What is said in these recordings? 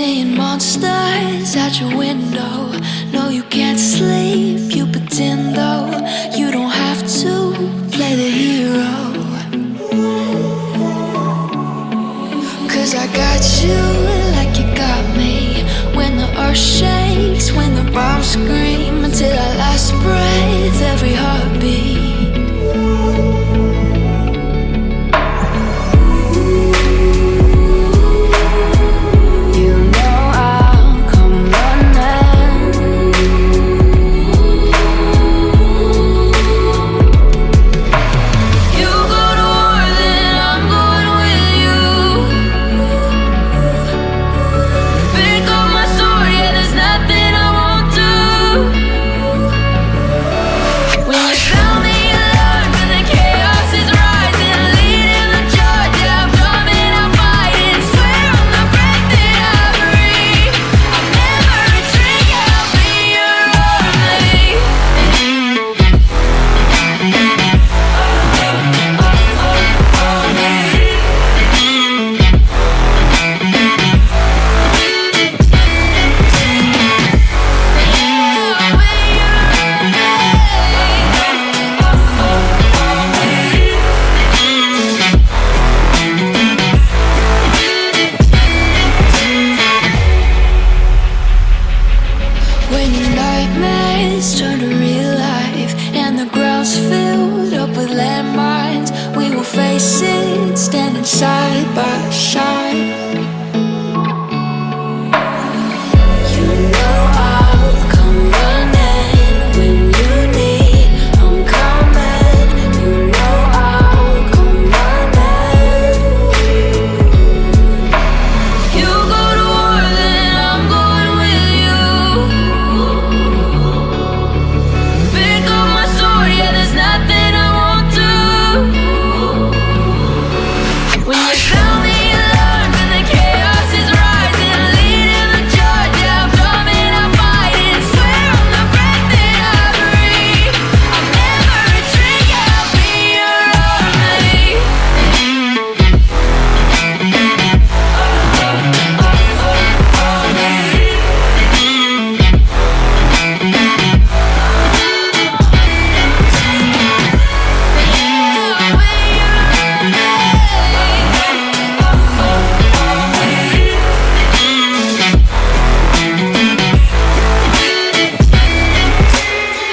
Seeing monsters at your window. No, you can't sleep, you pretend though. You don't have to play the hero. 'Cause I got you like you got me. When the earth shakes, when the bombs scream, until our last breath, every heartbeat. When your nightmares turn to real life and the ground's filled up with landmines, we will face it standing side by side. You know I'll come running when you need. I'm coming. You know I'll come running. You go to war, then I'm going with you. Pick up my sword, yeah, there's nothing I won't do. When you sound the alarm and the chaos is rising, leading the charge, yeah, I'm coming, I'm fighting. Swear on the breath that I breathe, I'll never retreat, yeah, I'll be your army.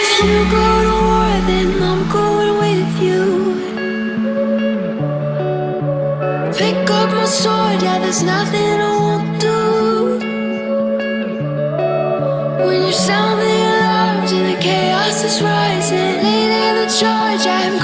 If you go to war, then I'm going with you. Pick up my sword, yeah, there's nothing I won't do. When you sound the alarms and the chaos is rising, leading the charge, I'm